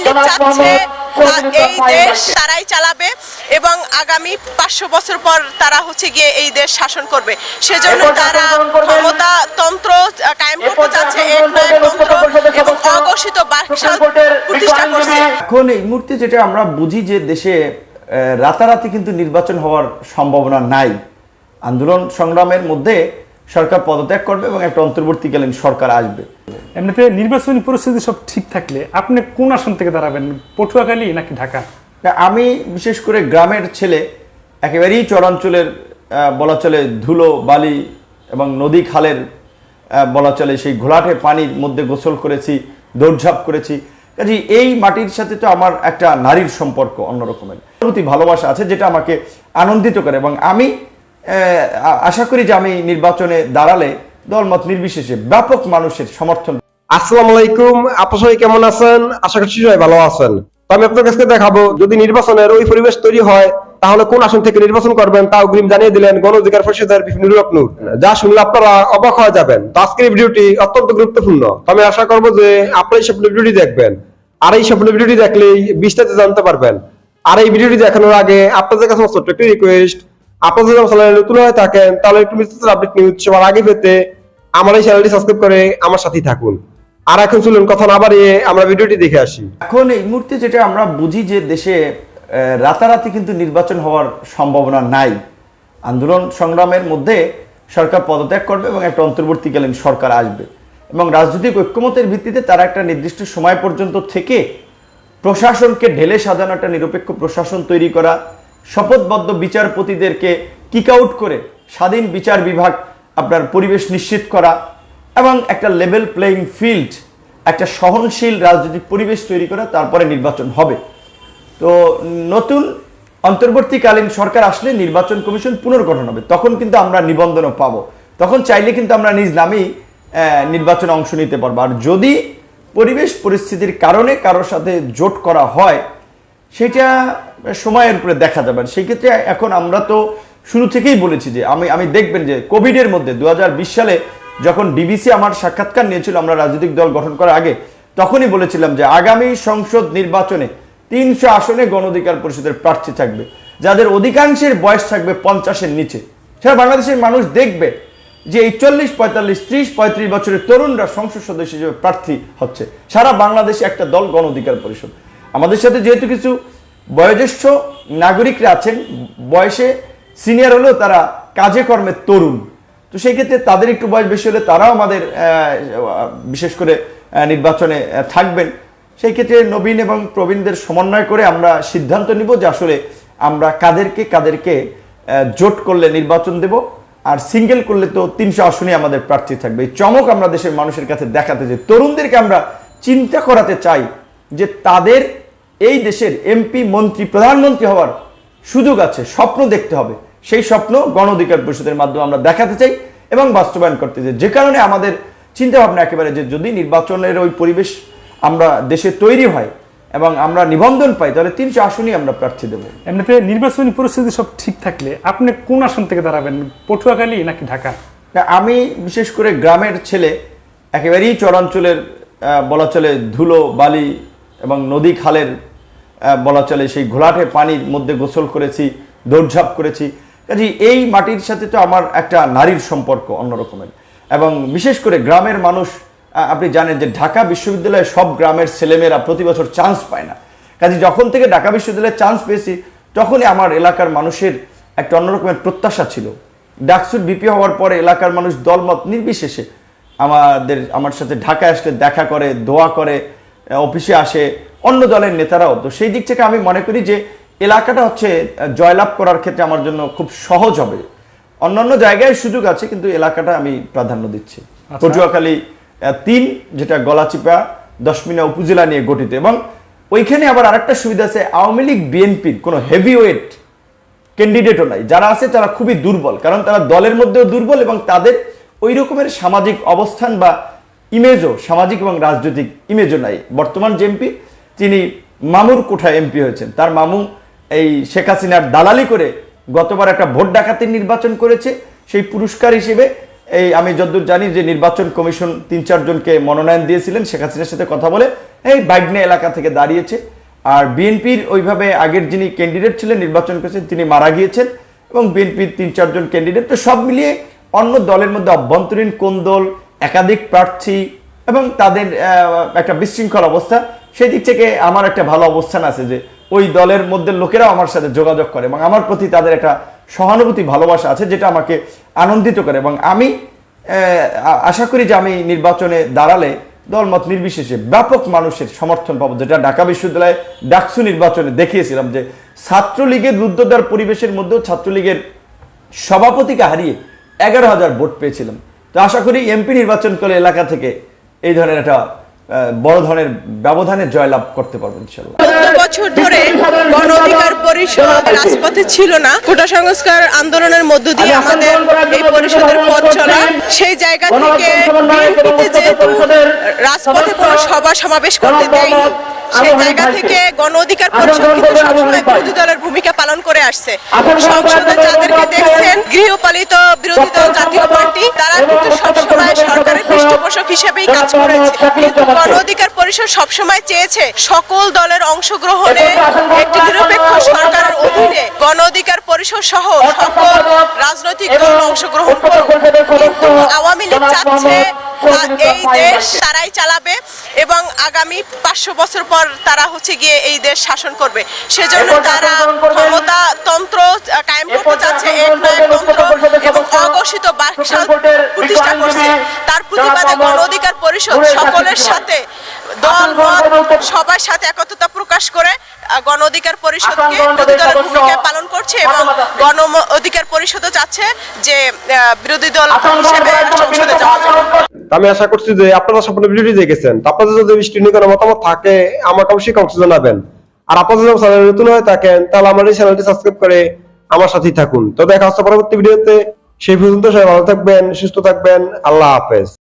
লীগ চাচ্ছে এই দেশ তারাই চালাবে এবং আগামী 500 বছর পর তারা হচ্ছে গিয়ে এই দেশ শাসন করবে। সেজন্য তারা ক্ষমতাতন্ত্র কায়েম করতে চাচ্ছে, একনায়কতন্ত্র এবং অঘোষিত বাকশাল প্রতিষ্ঠা করছে। এখন এই মুহূর্তে যেটা আমরা বুঝি যে দেশে রাতারাতি কিন্তু নির্বাচন হওয়ার সম্ভাবনা নাই। আন্দোলন সংগ্রামের মধ্যে সরকার পদত্যাগ করবে এবং একটা অন্তর্বর্তীকালীন সরকার আসবে। এমনিতে নির্বাচনী পরিস্থিতি সব ঠিক থাকলে আপনি কোন আসন থেকে দাঁড়াবেন, পটুয়াখালী নাকি ঢাকা? আমি বিশেষ করে গ্রামের ছেলে, একেবারেই চরাঞ্চলের বলা চলে ধুলো বালি এবং নদী খালের বলা চলে সেই ঘোলাটে পানির মধ্যে গোসল করেছি, দৌড়ঝাঁপ করেছি। কাজে এই মাটির সাথে তো আমার একটা নারীর সম্পর্ক অন্যরকমের প্রতি ভালোবাসা আছে, যেটা আমাকে আনন্দিত করে এবং আমি আশা করি যে আমি নির্বাচনে দাঁড়ালে দলমত নির্বিশেষে ব্যাপক মানুষের সমর্থন। আসসালামু আলাইকুম, আপনারা সবাই কেমন আছেন? আশা করছি সবাই ভালো আছেন। তো আমি আপনাদের কাছে দেখাবো যদি নির্বাচনের ওই পরিবেশ তৈরি হয় তাহলে কোন আসন থেকে নির্বাচন করবেন তা অগ্রিম জানিয়ে দিলেন গণ অধিকার পরিষদের নুরুল নূর। যা শুনলে আপনারা অবাক হয়ে যাবেন। তো আজকের এই ভিডিওটি অত্যন্ত গুরুত্বপূর্ণ। তো আমি আশা করবো যে আপনারা এই সম্পূর্ণ ভিডিওটি দেখবেন, আর এই সম্পূর্ণ ভিডিওটি দেখলেই বিস্তারিত জানতে পারবেন। আর এই ভিডিওটি দেখানোর আগে আপনাদের কাছে ছোট্ট একটি রিকোয়েস্ট, আপনারা যদি চ্যানেলে নতুন হয়ে থাকেন তাহলে একটু বিস্তারিত আপডেট নিউজ সবার আগে পেতে আমার এই চ্যানেলটি সাবস্ক্রাইব করে আমার সাথেই থাকুন। আর এখন চলুন কথা না বাড়িয়ে আমরা ভিডিওটি দেখে আসি। এখন এই মুহূর্তে যেটা আমরা বুঝি যে দেশে রাতারাতি কিন্তু নির্বাচন হওয়ার সম্ভাবনা নাই। আন্দোলন সংগ্রামের মধ্যে সরকার পদত্যাগ করবে এবং একটা অন্তর্বর্তীকালীন সরকার আসবে এবং রাজনৈতিক ঐক্যমতের ভিত্তিতে তারা একটা নির্দিষ্ট সময় পর্যন্ত থেকে প্রশাসনকে ঢেলে সাজানো একটা নিরপেক্ষ প্রশাসন তৈরি করা, শপথবদ্ধ বিচারপতিদেরকে কিক আউট করে স্বাধীন বিচার বিভাগ আপনার পরিবেশ নিশ্চিত করা এবং একটা লেভেল প্লেইং ফিল্ড, একটা সহনশীল রাজনৈতিক পরিবেশ তৈরি করা, তারপরে নির্বাচন হবে। তো নতুন অন্তর্বর্তীকালীন সরকার আসলে নির্বাচন কমিশন পুনর্গঠন হবে, তখন কিন্তু আমরা নিবন্ধনও পাবো, তখন চাইলে কিন্তু আমরা নিজ নামেই নির্বাচনে অংশ নিতে পারবো। আর যদি পরিবেশ পরিস্থিতির কারণে কারোর সাথে জোট করা হয় সেটা সময়ের উপরে দেখা যাবে। সেই ক্ষেত্রে এখন আমরা তো শুরু থেকেই বলেছি যে আমি দেখবেন যে কোভিডের মধ্যে 2020 সালে যখন ডিবিসি আমার সাক্ষাৎকার নিয়েছিল আমরা রাজনৈতিক দল গঠন করার আগে, তখনই বলেছিলাম যে আগামী সংসদ নির্বাচনে 300 আসনে গণ অধিকার পরিষদের প্রার্থী থাকবে, যাদের অধিকাংশের বয়স থাকবে 50-এর নিচে। সারা বাংলাদেশের মানুষ দেখবে যে এই 40, 45, 30, 35 বছরের তরুণরা সংসদ সদস্য হিসেবে প্রার্থী হচ্ছে। সারা বাংলাদেশে একটা দল গণ অধিকার পরিষদ। আমাদের সাথে যেহেতু কিছু বয়োজ্যেষ্ঠ নাগরিকরা আছেন, বয়সে সিনিয়র হলেও তারা কাজে কর্মে তরুণ, তো সেই ক্ষেত্রে তাদের একটু বয়স বেশি হলে তারাও আমাদের বিশেষ করে নির্বাচনে থাকবেন। সেই ক্ষেত্রে নবীন এবং প্রবীণদের সমন্বয় করে আমরা সিদ্ধান্ত নিব যে আসলে আমরা কাদেরকে জোট করলে নির্বাচন দেব, আর সিঙ্গেল করলে তো 300 আসনই আমাদের প্রার্থী থাকবে। এই চমক আমরা দেশের মানুষের কাছে দেখাতে চাই, তরুণদেরকে আমরা চিন্তা করাতে চাই যে তাদের এই দেশের এমপি, মন্ত্রী, প্রধানমন্ত্রী হওয়ার সুযোগ আছে, স্বপ্ন দেখতে হবে। সেই স্বপ্ন গণ অধিকার পরিষদের মাধ্যমে আমরা দেখাতে চাই এবং বাস্তবায়ন করতে চাই। যে কারণে আমাদের চিন্তা ভাবনা একেবারে যে যদি নির্বাচনের ওই পরিবেশ আমরা দেশে তৈরি হয় এবং আমরা নিবন্ধন পাই তাহলে 300 আসনই আমরা প্রার্থী দেবো। এমনিতে নির্বাচনী পরিস্থিতি সব ঠিক থাকলে আপনি কোন আসন থেকে দাঁড়াবেন, পটুয়াখালী নাকি ঢাকা? আমি বিশেষ করে গ্রামের ছেলে, একেবারেই চরাঞ্চলের বলা চলে ধুলো বালি এবং নদী খালের বলা চলে সেই ঘোলাটে পানির মধ্যে গোসল করেছি, দৌড়ঝাঁপ করেছি। কাজে এই মাটির সাথে তো আমার একটা নারীর সম্পর্ক অন্যরকমের এবং বিশেষ করে গ্রামের মানুষ, আপনি জানেন যে ঢাকা বিশ্ববিদ্যালয়ে সব গ্রামের ছেলেমেয়েরা প্রতি বছর চান্স পায় না। কাজে যখন থেকে ঢাকা বিশ্ববিদ্যালয়ে চান্স পেয়েছি তখনই আমার এলাকার মানুষের একটা অন্যরকমের প্রত্যাশা ছিল। ডাকসুর ভিপি হওয়ার পরে এলাকার মানুষ দলমত নির্বিশেষে আমার সাথে ঢাকা আসলে দেখা করে, দোয়া করে, অফিসে আসে, অন্য দলের নেতারাও। তো সেই দিক থেকে আমি মনে করি যে এলাকাটা হচ্ছে জয়লাভ করার ক্ষেত্রে আমার জন্য খুব সহজ হবে। অন্যান্য জায়গায় সুযোগ আছে কিন্তু এলাকাটা আমি প্রাধান্য দিচ্ছি। পটুয়াখালী 3, যেটা গলাচিপা 10 মিনা উপজেলা নিয়ে গঠিত এবং ওইখানে আবার আরেকটা সুবিধা আছে, আওয়ামী লীগ বিএনপির কোনো হেভিওয়েট ক্যান্ডিডেটও নাই। যারা আছে তারা খুবই দুর্বল, কারণ তারা দলের মধ্যেও দুর্বল এবং তাদের ওই রকমের সামাজিক অবস্থান বা ইমেজও, সামাজিক এবং রাজনৈতিক ইমেজও নাই। বর্তমান যে এমপি তিনি মামুর কোঠায় এমপি হয়েছেন, তার মামু এই শেখ হাসিনার দালালি করে গতবার একটা ভোট ডাকাতির নির্বাচন করেছে, সেই পুরস্কার হিসেবে আমি যতদূর জানি যে নির্বাচন কমিশন 3-4 জনকে মনোনয়ন দিয়েছিলেন, শেখ হাসিনার সাথে কথা বলে এই বাইগনে এলাকা থেকে দাঁড়িয়েছে। আর বিএনপির ওইভাবে আগের যিনি ক্যান্ডিডেট ছিলেন নির্বাচন করেছেন তিনি মারা গিয়েছেন, এবং বিএনপির 3-4 জন ক্যান্ডিডেট, তো সব মিলিয়ে অন্য দলের মধ্যে অভ্যন্তরীণ কোন্দল, একাধিক প্রার্থী এবং তাদের একটা বিশৃঙ্খল অবস্থা, সেই দিক থেকে আমার একটা ভালো অবস্থান আছে যে ওই দলের মধ্যে লোকেরাও আমার সাথে যোগাযোগ করে এবং আমার প্রতি তাদের একটা সহানুভূতি ভালোবাসা আছে, যেটা আমাকে আনন্দিত করে। এবং আমি আশা করি যে আমি নির্বাচনে দাঁড়ালে দলমত নির্বিশেষে ব্যাপক মানুষের সমর্থন পাবো, যেটা ঢাকা বিশ্ববিদ্যালয়ে ডাকসু নির্বাচনে দেখিয়েছিলাম যে ছাত্রলীগের রুদ্ধদ্বার পরিবেশের মধ্যেও ছাত্রলীগের সভাপতিকে হারিয়ে 11,000 ভোট পেয়েছিলাম। তো আশা করি এমপি নির্বাচন করে এলাকা থেকে এই ধরনের একটা বড় ধরনের ব্যবধানে জয়লাভ করতে পারবো ইনশাল্লাহ। 14 বছর ধরে গণ অধিকার পরিষদ রাজপথে ছিল না, কোটা সংস্কার আন্দোলনের মধ্য দিয়ে আমাদের এই পরিষদের পথ চলা। সেই জায়গা থেকে বিএনপিতে যেহেতু রাজপথে কোনো সভা সমাবেশ করতে দেয়নি, সেই জায়গা থেকে গণ অধিকার পরিষদ কিন্তু সবসময় বিরোধী দলের ভূমিকা পালন করে আসছে। সংসদে যাদেরকে দেখছেন গৃহপালিত বিরোধী দল জাতীয় পার্টি, তারা কিন্তু সবসময় সরকারের পৃষ্ঠপোষক হিসেবেই কাজ করেছে। কিন্তু গণ অধিকার পরিষদ সবসময় চেয়েছে সকল দলের অংশগ্রহণে একটি নিরপেক্ষ সরকারের অধীনে গণ অধিকার পরিষদ সহ সকল রাজনৈতিক দল অংশগ্রহণ করুক। কিন্তু আওয়ামী লীগ চাচ্ছে এই দেশ তারাই চালাবে এবং আগামী 500 বছর পর তারা হচ্ছে গিয়ে এই দেশ শাসন করবে। সেজন্য তারা ক্ষমতাতন্ত্র কায়েম করতে চাচ্ছে, একনায়কতন্ত্র এবং অঘোষিত বাকশাল প্রতিষ্ঠা করছে। তার প্রতিবাদে গণ অধিকার পরিষদ সকলের সাথে দল মত সবার সাথে একত্রতা প্রকাশ করে গণ অধিকার পরিষদকে বিরোধী দলের ভূমিকা পালন করছে এবং গণ অধিকার পরিষদও চাচ্ছে যে বিরোধী দল হিসেবে সংসদে যাওয়া যাবে। আমি আশা করছি যে আপনারা সম্পূর্ণ ভিডিওটি দেখেছেন। আপনাদের যদি বৃষ্টি নিয়ে কোনো মতামত থাকে আমাকে অবশ্যই কমেন্টে জানাবেন। আর আপনারা যদি চ্যানেলে নতুন হয়ে থাকেন তাহলে আমার এই চ্যানেলটি সাবস্ক্রাইব করে আমার সাথেই থাকুন। তো দেখা হচ্ছে পরবর্তী ভিডিওতে। সেই পর্যন্ত সবাই ভালো থাকবেন, সুস্থ থাকবেন। আল্লাহ হাফেজ।